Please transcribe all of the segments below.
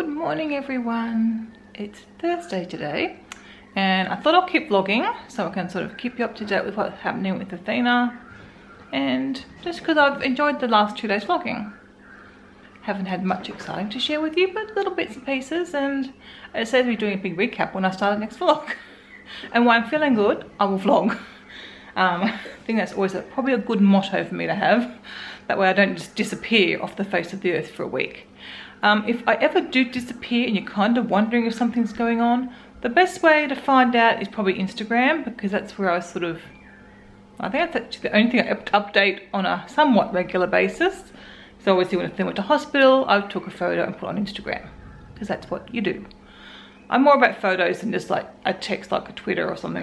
Good morning everyone. It's Thursday today and I thought I'll keep vlogging so I can sort of keep you up to date with what's happening with Athena, and just because I've enjoyed the last 2 days vlogging. Haven't had much exciting to share with you, but little bits and pieces, and it says we're doing a big recap when I start the next vlog. And when I'm feeling good, I will vlog. I think that's always probably a good motto for me to have. That way I don't just disappear off the face of the earth for a week. If I ever do disappear and you're kind of wondering if something's going on, the best way to find out is probably Instagram, because that's where I sort of, I think that's actually the only thing I update on a somewhat regular basis. So obviously when I went to hospital, I took a photo and put it on Instagram, because that's what you do. I'm more about photos than just like a text like a Twitter or something.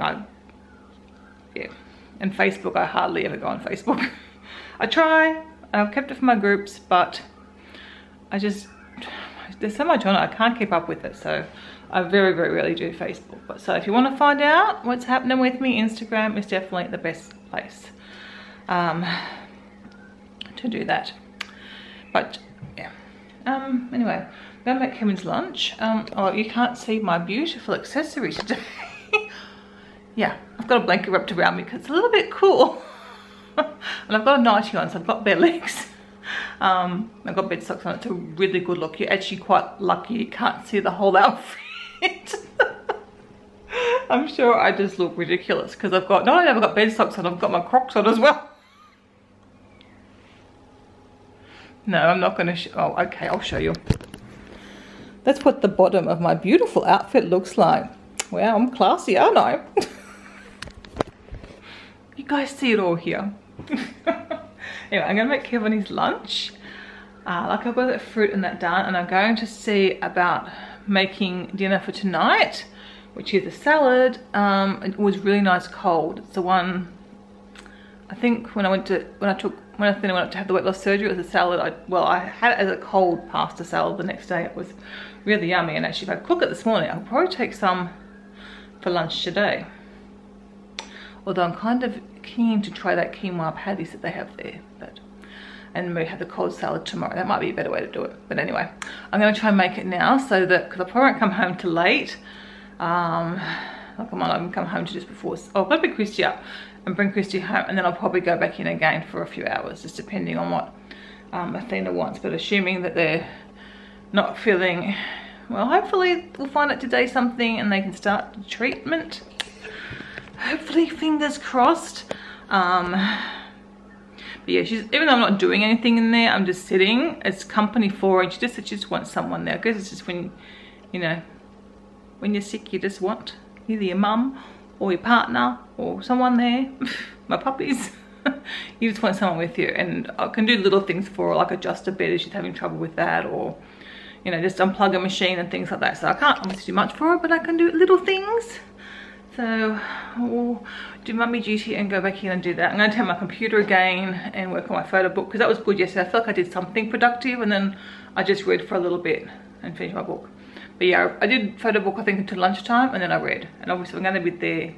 Yeah. And Facebook, I hardly ever go on Facebook. I try, I've kept it for my groups, but there's so much on it, I can't keep up with it, so I very, very rarely do Facebook. But so if you want to find out what's happening with me, Instagram is definitely the best place to do that. But yeah, anyway, I'm gonna make Kevin's lunch. Oh, you can't see my beautiful accessory today. Yeah, I've got a blanket wrapped around me because it's a little bit cool. And I've got a nightie on, so I've got bare legs. I've got bed socks on. It's a really good look. You're actually quite lucky you can't see the whole outfit. I'm sure I just look ridiculous because I've got, not only have I got bed socks on, I've got my Crocs on as well. No, I'm not going to oh, okay, I'll show you. That's what the bottom of my beautiful outfit looks like. Wow, I'm classy, aren't I? You guys see it all here. Anyway, I'm going to make Kevin his lunch. Like I've got that fruit and that done, and I'm going to see about making dinner for tonight, which is a salad. It was really nice cold. It's the one, I think when Athena went up to have the weight loss surgery, it was a salad. I had it as a cold pasta salad the next day. It was really yummy, and actually if I cook it this morning, I'll probably take some for lunch today. Although I'm kind of keen to try that quinoa patties that they have there, and maybe have the cold salad tomorrow. That might be a better way to do it. But anyway, I'm going to try and make it now so that, because I probably won't come home till late. Like I might not even come home to just before. I'll go pick Christy up and bring Christy home, and then I'll probably go back in again for a few hours, just depending on what Athena wants. But assuming that they're not feeling well, hopefully we'll find out today something and they can start the treatment. Hopefully, fingers crossed. But yeah, even though I'm not doing anything in there, I'm just sitting. It's company for her, and she just wants someone there. I guess it's just when, you know, when you're sick, you just want either your mum or your partner or someone there. My puppies. You just want someone with you, and I can do little things for her, like adjust a bed if she's having trouble with that, or, you know, just unplug a machine and things like that. So I can't obviously do much for her, but I can do little things. So I'll do mummy duty and go back in and do that. I'm going to take my computer again and work on my photo book, because that was good yesterday. I felt like I did something productive, and then I just read for a little bit and finished my book. But yeah, I did photo book I think until lunchtime, and then I read. And obviously I'm going to be there,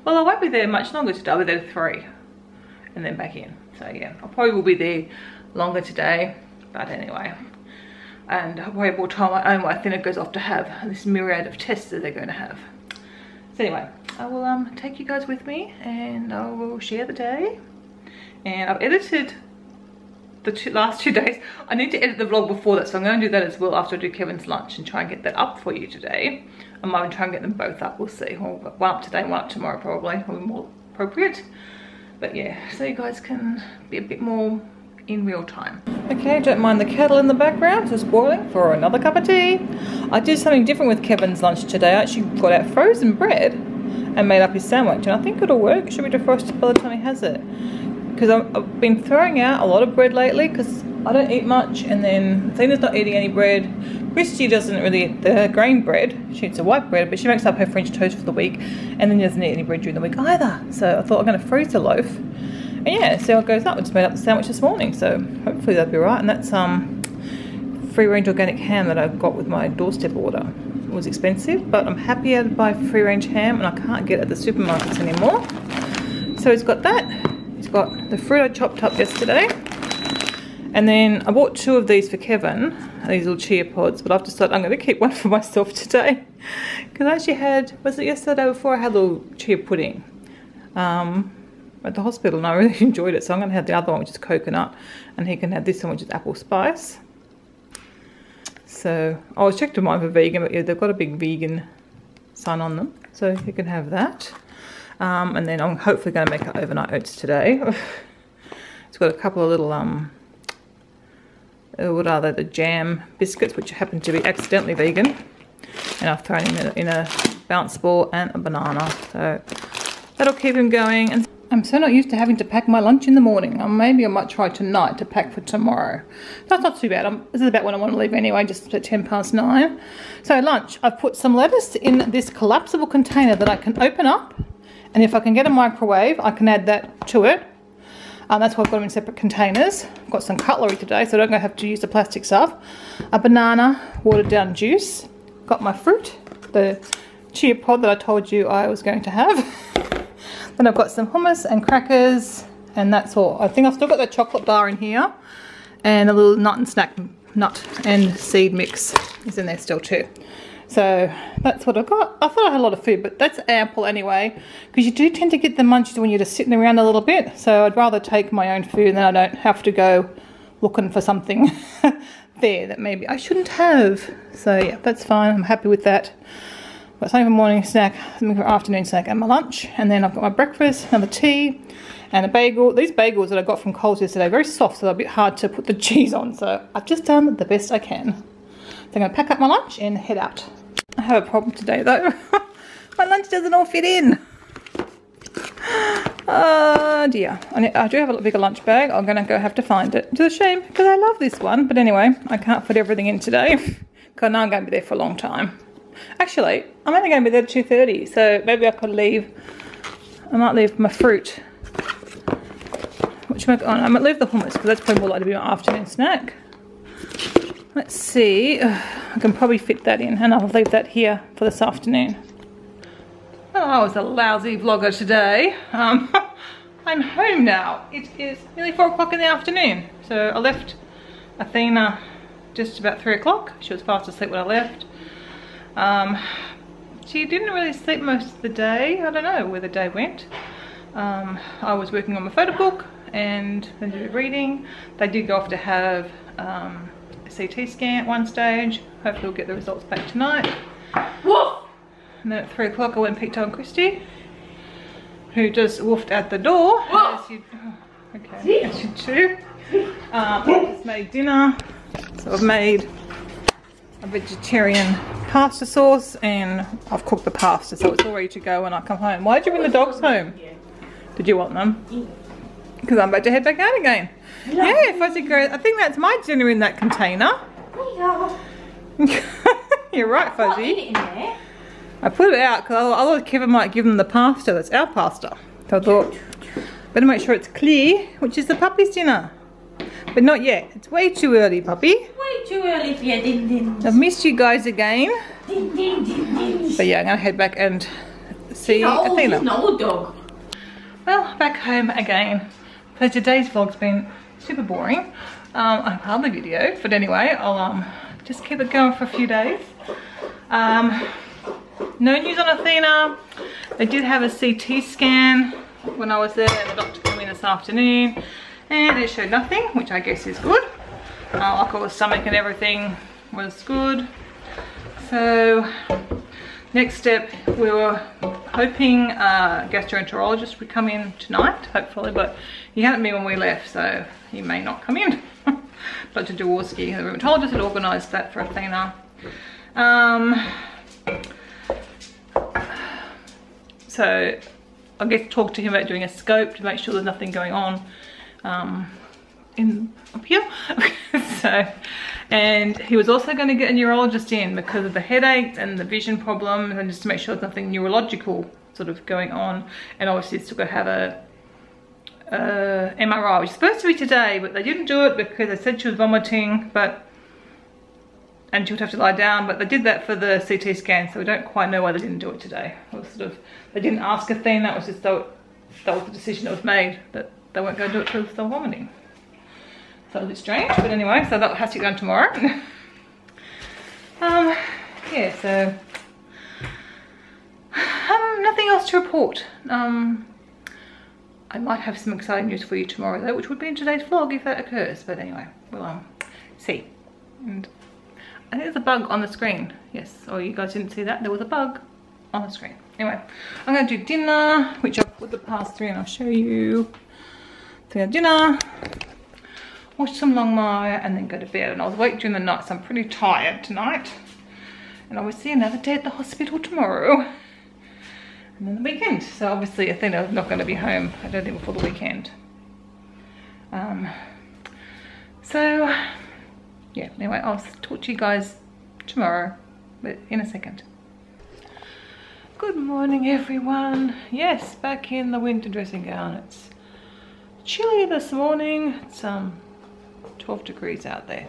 well, I won't be there much longer today. I'll be there at 3 and then back in. So yeah, I probably will be there longer today, but anyway. And I'll probably more time I own while Athena goes off to have this myriad of tests that they're going to have. So anyway, I will take you guys with me, and I will share the day. And I've edited the last 2 days. I need to edit the vlog before that, so I'm going to do that as well after I do Kevin's lunch and try and get that up for you today. I might try and get them both up, we'll see. Or one up today, one up tomorrow probably, will be more appropriate. But yeah, so you guys can be a bit more in real time. Okay, don't mind the kettle in the background, it's boiling for another cup of tea. I did something different with Kevin's lunch today. I actually got out frozen bread and made up his sandwich, and I think it'll work. It should be defrosted by the time he has it. Because I've been throwing out a lot of bread lately because I don't eat much, and then Athena's not eating any bread. Christy doesn't really eat the grain bread. She eats a white bread, but she makes up her French toast for the week, and then doesn't eat any bread during the week either. So I thought I'm going to freeze the loaf. And yeah, see how it goes up. I just made up the sandwich this morning, so hopefully that'll be right. And that's free-range organic ham that I got with my doorstep order. It was expensive, but I'm happy to buy free-range ham, and I can't get it at the supermarkets anymore. So he's got that. He's got the fruit I chopped up yesterday, And then I bought 2 of these for Kevin, these little chia pods, but I've decided I'm going to keep one for myself today. Because I actually had, was it yesterday before, I had a little chia pudding at the hospital, and I really enjoyed it. So I'm going to have the other one, which is coconut, and he can have this one, which is apple spice. So I was checked with mine for vegan, but yeah, they've got a big vegan sign on them, so you can have that. And then I'm hopefully going to make it overnight oats today. It's got a couple of little what are they, the jam biscuits, which happen to be accidentally vegan, and I've thrown in a bounce ball and a banana, so that'll keep him going. And I'm so not used to having to pack my lunch in the morning. Maybe I might try tonight to pack for tomorrow. That's not too bad. This is about when I want to leave anyway, just at 9:10. So lunch, I've put some lettuce in this collapsible container that I can open up, and if I can get a microwave, I can add that to it. That's why I've got them in separate containers. I've got some cutlery today, so I don't have to use the plastic stuff. A banana, watered down juice. Got my fruit, the chia pod that I told you I was going to have. Then I've got some hummus and crackers, and that's all. I think I've still got the chocolate bar in here, and a little nut and seed mix is in there still too. So that's what I've got. I thought I had a lot of food, but that's ample anyway, because you do tend to get the munchies when you're just sitting around a little bit. So I'd rather take my own food, and then I don't have to go looking for something there that maybe I shouldn't have. So yeah, that's fine. I'm happy with that. Got something for morning snack, something for afternoon snack, and my lunch. And then I've got my breakfast, another tea, and a bagel. These bagels that I got from Coles yesterday are very soft, so they're a bit hard to put the cheese on. So I've just done the best I can. So I'm going to pack up my lunch and head out. I have a problem today though. My lunch doesn't all fit in. Oh dear. I do have a bigger lunch bag. I'm going to go have to find it. It's a shame because I love this one. But anyway, I can't fit everything in today because I know I'm going to be there for a long time. Actually, I'm only going to be there at 2:30. So maybe I could leave. I might leave my fruit. I might leave the hummus because that's probably more likely to be my afternoon snack. Let's see, I can probably fit that in, and I'll leave that here for this afternoon. Well, I was a lousy vlogger today. I'm home now. It is nearly 4 o'clock in the afternoon. So I left Athena just about 3 o'clock. She was fast asleep when I left. She didn't really sleep most of the day. I don't know where the day went. I was working on my photo book and then did reading. They did go off to have CT scan at one stage. Hopefully we'll get the results back tonight. Woof! And then at 3 o'clock I went and picked up Christy, who just woofed at the door. As you, okay, as you do. I just made dinner. So I've made a vegetarian pasta sauce, and I've cooked the pasta, so it's all ready to go when I come home. Why did you bring the dogs home? Did you want them? Because I'm about to head back out again. Yeah, Fuzzy Girl. I think that's my dinner in that container. You're right, Fuzzy. I put it out because I thought Kevin might give them the pasta. That's our pasta. So I thought, better make sure it's clear, which is the puppy's dinner. But not yet. It's way too early, puppy. Way too early for your din-din. I've missed you guys again. Din-din. But yeah, I'm going to head back and see Athena. She's an old dog. Well, back home again. So today's vlog's been super boring. I hardly video, but anyway, I'll just keep it going for a few days. No news on Athena. They did have a CT scan when I was there. The doctor came in this afternoon and it showed nothing, which I guess is good. Like all the stomach and everything was good. So next step, we were hoping a gastroenterologist would come in tonight, hopefully, but he hadn't been when we left, so he may not come in. Dr. Jaworski, the rheumatologist, had organised that for Athena. So I guess talk to him about doing a scope to make sure there's nothing going on up here. So, and he was also going to get a neurologist in because of the headaches and the vision problems, and just to make sure there's nothing neurological sort of going on. And obviously still got to have a MRI, which is supposed to be today, but they didn't do it because they said she was vomiting, and she would have to lie down, but they did that for the CT scan, so we don't quite know why they didn't do it today. It was sort of, they didn't ask Athena, that was just that was the decision that was made, that they weren't going to do it because they were vomiting. So it was a bit strange, but anyway, so that has to get done tomorrow. Yeah, so nothing else to report. I might have some exciting news for you tomorrow though, which would be in today's vlog if that occurs. But anyway, we'll see. And I think there's a bug on the screen. Yes, oh, you guys didn't see that? There was a bug on the screen. Anyway, I'm going to do dinner, which I've put the past three and I'll show you. So yeah, dinner, watch some Long Maya and then go to bed. And I was awake during the night, so I'm pretty tired tonight. And I will see another day at the hospital tomorrow. And then the weekend. So obviously I think I'm not going to be home, I don't think, before the weekend. So yeah, anyway, I'll talk to you guys tomorrow, but in a second. Good morning everyone. Yes, back in the winter dressing gown. It's chilly this morning. It's 12 degrees out there.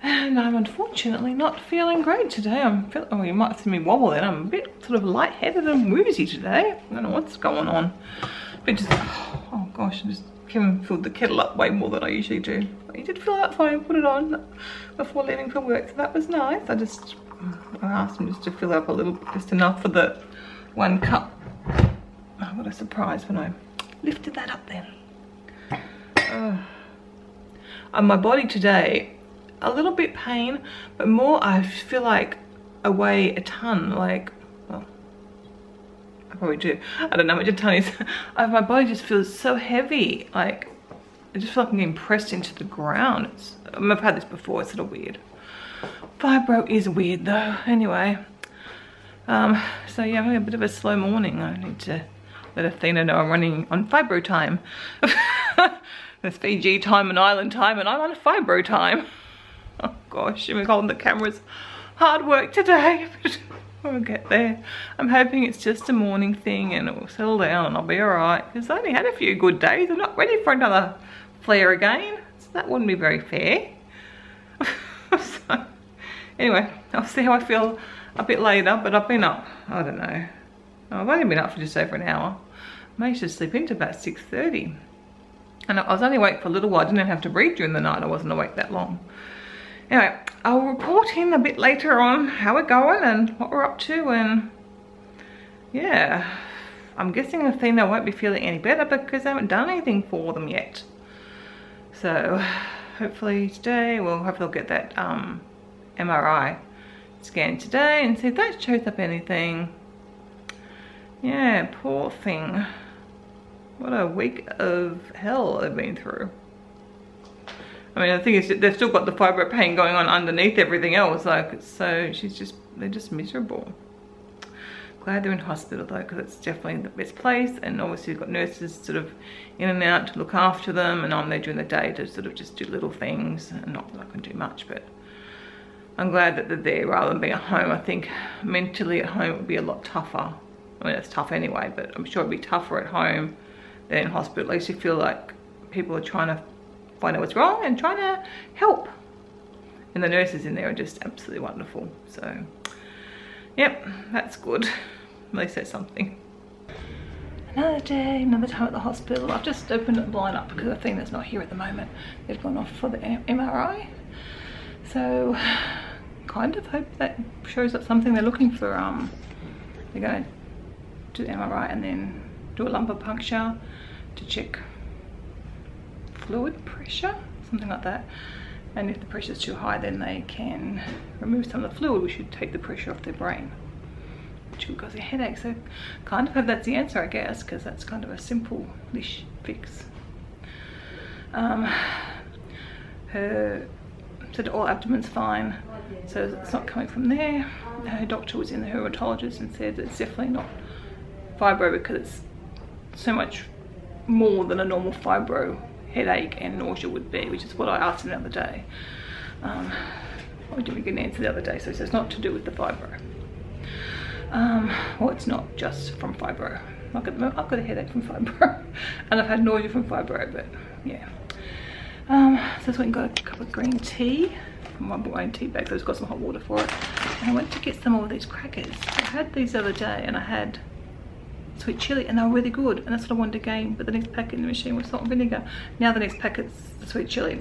And I'm unfortunately not feeling great today. Oh, you might see me wobble then. I'm a bit sort of lightheaded and woozy today. I don't know what's going on. But just, oh gosh, I just Kevin filled the kettle up way more than I usually do. But he did fill it up for me and put it on before leaving for work, so that was nice. I asked him just to fill up a little, just enough for the 1 cup. Oh, what a surprise when I lifted that up then. My body today, a little bit pain, but more I feel like I weigh a ton, like, well, I probably do. I don't know how much a ton is. My body just feels so heavy, like, I just feel like I'm getting pressed into the ground. I've had this before, it's sort of weird. Fibro is weird though. Anyway, so yeah, I'm having a bit of a slow morning. I need to let Athena know I'm running on fibro time. There's Fiji time and island time, and I'm on fibro time. Oh gosh, I'm holding the cameras. Hard work today, but we'll get there. I'm hoping it's just a morning thing and it will settle down and I'll be alright, because I only had a few good days. I'm not ready for another flare again, so that wouldn't be very fair. So, anyway, I'll see how I feel a bit later, but I've been up, I don't know. I've only been up for just over an hour. I managed to sleep into about 6:30. And I was only awake for a little while. I didn't have to breathe during the night. I wasn't awake that long. Anyway, I'll report in a bit later on how we're going and what we're up to, and yeah, I'm guessing Athena won't be feeling any better because I haven't done anything for them yet. So hopefully today, well, hopefully I'll get that MRI scan today and see if that shows up anything. Yeah, poor thing. What a week of hell they've been through. I mean, the thing is, they've still got the fibro pain going on underneath everything else. Like, it's so they're just miserable. Glad they're in hospital though, because it's definitely the best place. And obviously, you've got nurses sort of in and out to look after them, and I'm there during the day to sort of just do little things. And not that I can do much, but I'm glad that they're there rather than being at home. I think mentally at home it would be a lot tougher. I mean, it's tough anyway, but I'm sure it'd be tougher at home than in hospital. At least you feel like people are trying to find out what's wrong and trying to help. And the nurses in there are just absolutely wonderful. So, yep, that's good. At least that's something. Another day, another time at the hospital. I've just opened the blind up because I think that's not here at the moment. They've gone off for the MRI. So, kind of hope that shows up something they're looking for. They're going to do the MRI and then do a lumbar puncture to check fluid pressure, something like that. And if the pressure is too high, then they can remove some of the fluid, which should take the pressure off their brain, which will cause a headache. So kind of hope that's the answer, I guess, because that's kind of a simple-ish fix. Her said all abdomen's fine, so it's not coming from there. Her doctor was in the rheumatologist and said it's definitely not fibro because it's so much more than a normal fibro headache and nausea would be, which is what I asked him the other day. I didn't get an answer the other day, so he says it's not to do with the fibro. Well, it's not just from fibro. I've got a headache from fibro and I've had nausea from fibro, but yeah. So I went and got a cup of green tea from my own tea bag, so I just got some hot water for it. And I went to get some of these crackers. I had these the other day and I had sweet chili, and they were really good, and that's what I wanted again. But the next packet in the machine was salt and vinegar. Now the next packet's the sweet chili,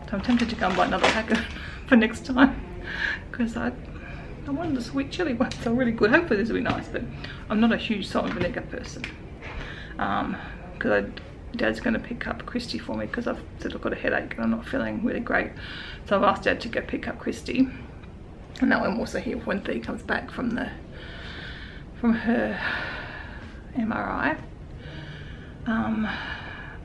so I'm tempted to go and buy another packet for next time, because I wanted the sweet chili ones. They're really good. Hopefully this will be nice, but I'm not a huge salt and vinegar person, because Dad's going to pick up Christy for me, because I've said I've got a headache and I'm not feeling really great, so I've asked Dad to go pick up Christy, and that I'm also here when Thea comes back from her MRI.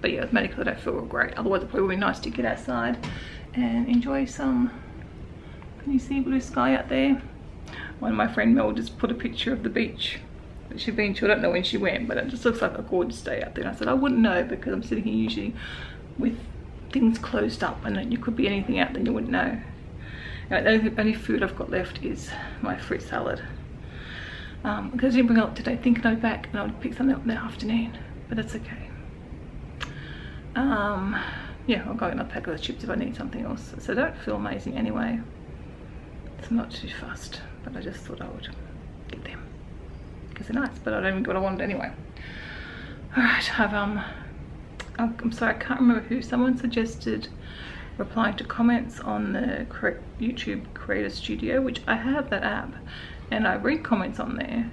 But yeah, it's mainly because I don't feel real great. Otherwise it probably would be nice to get outside and enjoy some, can you see blue sky out there? One of my friend Mel just put a picture of the beach that she'd been to. I don't know when she went, but it just looks like a gorgeous day out there. And I said I wouldn't know, because I'm sitting here usually with things closed up, and you could be anything out there, you wouldn't know. The only food I've got left is my fruit salad. Because I didn't bring it up today, thinking I'd be back and I would pick something up in the afternoon, but that's okay. Yeah, I'll go get another pack of those chips if I need something else. So I don't feel amazing anyway, so I'm not too fussed, but I just thought I would get them because they're nice, but I don't even get what I wanted anyway. Alright, I'm sorry, I can't remember who. Someone suggested replying to comments on the YouTube Creator Studio, which I have that app, and I read comments on there,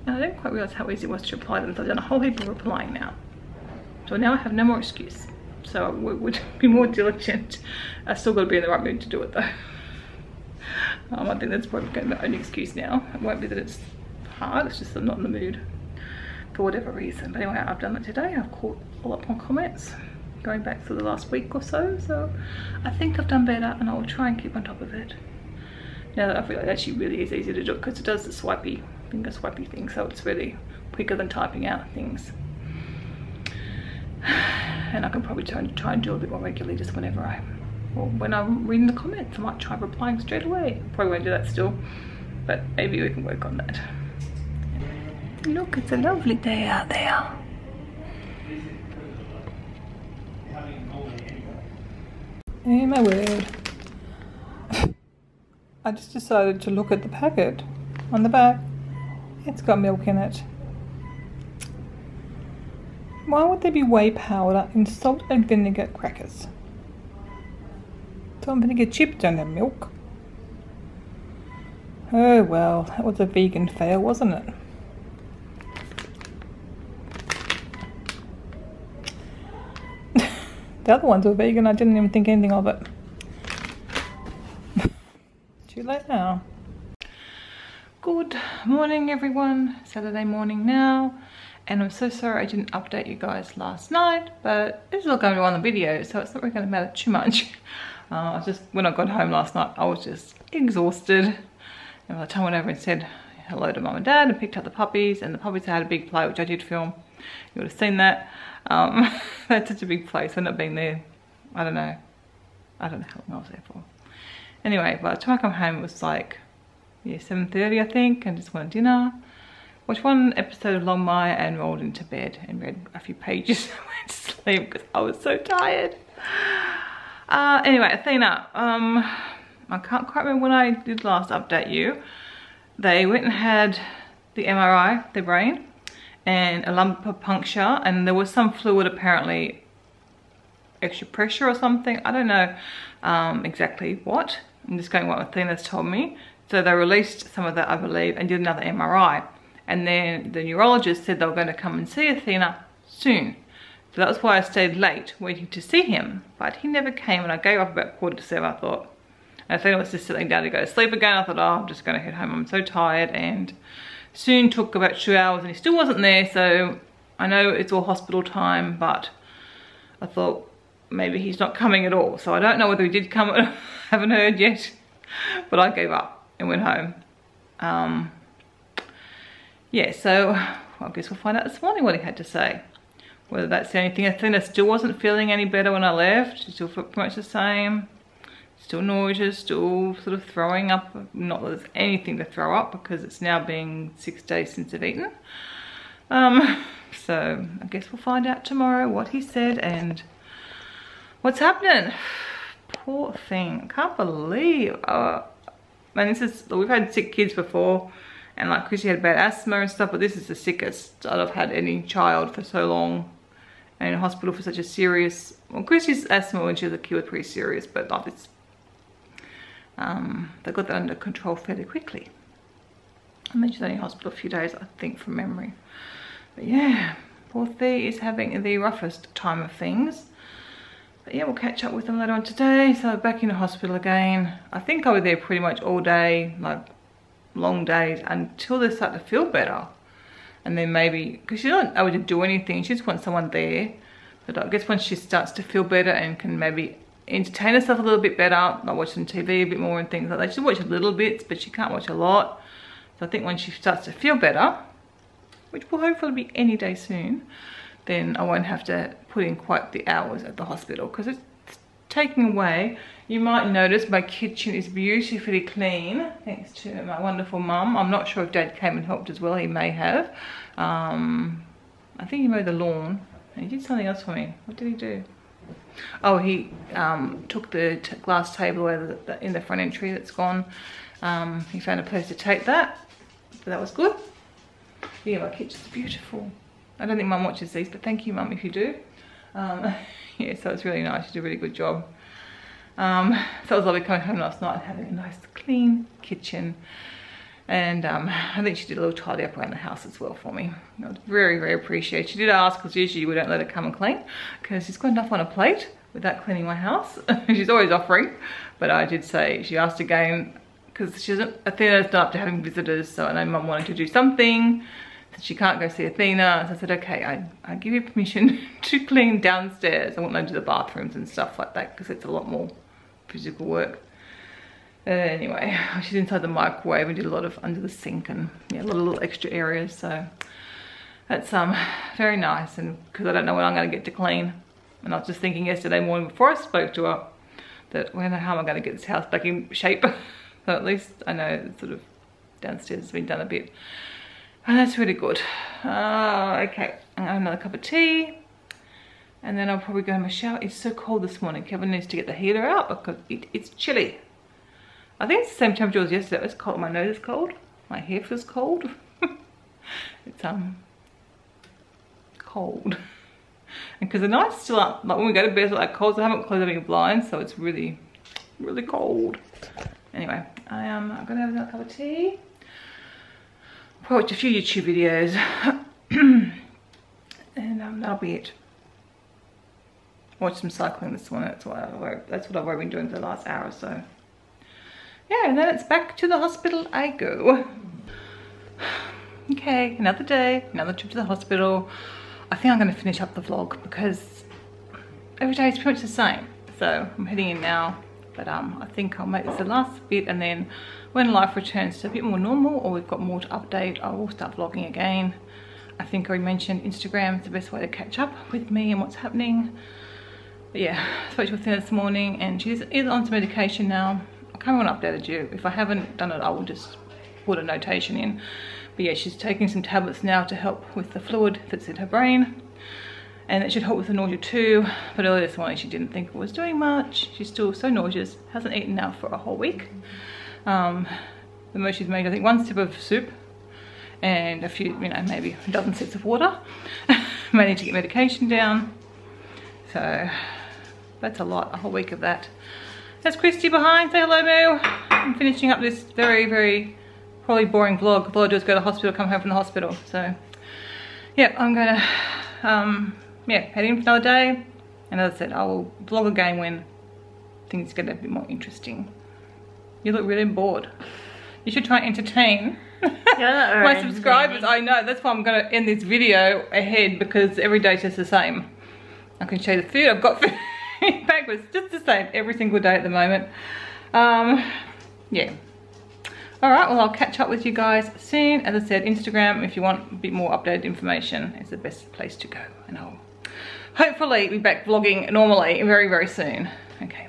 and I didn't quite realise how easy it was to reply them, so I've done a whole heap of replying now. So now I have no more excuse, so I would be more diligent. I still got to be in the right mood to do it though. I think that's probably going to be my only excuse now. It won't be that it's hard, it's just I'm not in the mood for whatever reason. But anyway, I've done that today. I've caught all up on comments going back for the last week or so, so I think I've done better, and I will try and keep on top of it. Now that I feel like it actually really is easy to do it, because it does the finger swipey thing, so it's really quicker than typing out things. And I can probably try and do it a bit more regularly, just whenever when I'm reading the comments, I might try replying straight away. Probably won't do that still, but maybe we can work on that. Look, it's a lovely day out there. Oh my word. I just decided to look at the packet on the back. It's got milk in it. Why would there be whey powder in salt and vinegar crackers? Salt and vinegar chips don't have milk. Oh well, that was a vegan fail, wasn't it? The other ones were vegan, I didn't even think anything of it. Too late now. Good morning everyone, Saturday morning now, and I'm so sorry I didn't update you guys last night, but this is all going to be on the video, so it's not really going to matter too much. When I got home last night, I was just exhausted, and by the time I went over and said hello to Mum and Dad and picked up the puppies, and the puppies had a big play, which I did film. You would have seen that. That's such a big place. I've not been there, I don't know how long I was there for. Anyway, by the time I come home, it was like, yeah, 7:30 I think, and just wanted dinner. Watched one episode of Long Maya and rolled into bed and read a few pages and went to sleep because I was so tired. Anyway, Athena, I can't quite remember when I did last update you. They went and had the MRI, their brain, and a lumbar puncture, and there was some fluid, apparently extra pressure or something. I don't know exactly what. I'm just going what Athena's told me. So they released some of that, I believe, and did another MRI. And then the neurologist said they were going to come and see Athena soon. So that was why I stayed late waiting to see him. But he never came, and I gave up about 7:15, I thought. And Athena was just sitting down to go to sleep again. I thought, oh, I'm just going to head home. I'm so tired. And soon took about 2 hours, and he still wasn't there. So I know it's all hospital time, but I thought maybe he's not coming at all. So I don't know whether he did come. I haven't heard yet. But I gave up and went home. Yeah, so I guess we'll find out this morning what he had to say. Whether that's the only thing. Athena still wasn't feeling any better when I left. She still felt pretty much the same. Still nauseous, still sort of throwing up. Not that there's anything to throw up because it's now been 6 days since I've eaten. So I guess we'll find out tomorrow what he said and what's happening. Poor thing. Can't believe. And this is, we've had sick kids before, And like Chrissy had bad asthma and stuff, but this is the sickest I've had any child for so long. And in hospital for such a serious, well, Chrissy's asthma when she was a kid was pretty serious, but like this, they got that under control fairly quickly. And then she's only in hospital a few days, I think, from memory. But yeah, poor Thea is having the roughest time of things. But yeah, we'll catch up with them later on today. So back in the hospital again. I think I'll be there pretty much all day, like long days, until they start to feel better. And then maybe, because she's not able to do anything, she just wants someone there. But I guess once she starts to feel better and can maybe entertain herself a little bit better, like watch some TV a bit more and things like that. She watch little bits, but she can't watch a lot. So I think when she starts to feel better, which will hopefully be any day soon, then I won't have to put in quite the hours at the hospital, because it's taking away. You might notice my kitchen is beautifully clean, thanks to my wonderful mum. I'm not sure if Dad came and helped as well, he may have. I think he mowed the lawn, and he did something else for me. What did he do? Oh, he took the glass table away in the front entry that's gone. He found a place to take that, so that was good. Yeah, my kitchen's beautiful. I don't think Mum watches these, but thank you, Mum, if you do. Yeah, so it's really nice. She did a really good job. So it was lovely coming home last night and having a nice clean kitchen. And I think she did a little tidy up around the house as well for me. I was very, very appreciated. She did ask, because usually we don't let her come and clean, because she's got enough on a plate without cleaning my house. She's always offering, but I did say, she asked again, because she doesn't, Athena's not up to having visitors, so I know Mum wanted to do something. She can't go see Athena, so I said, okay, I give you permission to clean downstairs. I won't go to the bathrooms and stuff like that, because it's a lot more physical work. Anyway, she's inside the microwave and did a lot of under the sink and yeah, a lot of little extra areas, so that's very nice. And because I don't know when I'm going to get to clean, and I was just thinking yesterday morning before I spoke to her that when how am I going to get this house back in shape. So at least I know that sort of downstairs has been done a bit. And that's really good. Okay, I'm gonna have another cup of tea. And then I'll probably go in my shower. It's so cold this morning. Kevin needs to get the heater out because it's chilly. I think it's the same temperature as yesterday. It's cold. My nose is cold. My hair feels cold. It's cold. And because the night's still up, like when we go to bed it's like cold, so I haven't closed any blinds, so it's really, really cold. Anyway, I'm gonna have another cup of tea. Probably watch a few YouTube videos. And that'll be it. Watch some cycling this morning. That's what I've already been doing for the last hour or so. Yeah, and then it's back to the hospital I go. Okay, another day, another trip to the hospital. I think I'm going to finish up the vlog because every day is pretty much the same. So I'm heading in now, but I think I'll make this the last bit, and then when life returns to a bit more normal or we've got more to update, I will start vlogging again. I think I already mentioned Instagram is the best way to catch up with me and what's happening. But yeah, I spoke to Athena this morning and she's either on some medication now. I can't remember when I updated you. If I haven't done it, I will just put a notation in. But yeah, she's taking some tablets now to help with the fluid that's in her brain. And it should help with the nausea too. But earlier this morning she didn't think it was doing much. She's still so nauseous, hasn't eaten now for a whole week. The most she's made, I think, 1 sip of soup and a few, you know, maybe a dozen sips of water. May need to get medication down. So that's a lot, a whole week of that. That's Christy behind, say hello Moo. I'm finishing up this very, very probably boring vlog. All I do is go to the hospital, come home from the hospital. So yeah, I'm gonna yeah, head in for another day. And as I said, I will vlog again when things get a bit more interesting. You look really bored. You should try and entertain my subscribers. I know, that's why I'm gonna end this video ahead, because every day's just the same. I can show you the food I've got for back, but it's just the same every single day at the moment. Yeah. Alright, well I'll catch up with you guys soon. As I said, Instagram, if you want a bit more updated information, is the best place to go. And I'll hopefully be back vlogging normally very, very soon. Okay.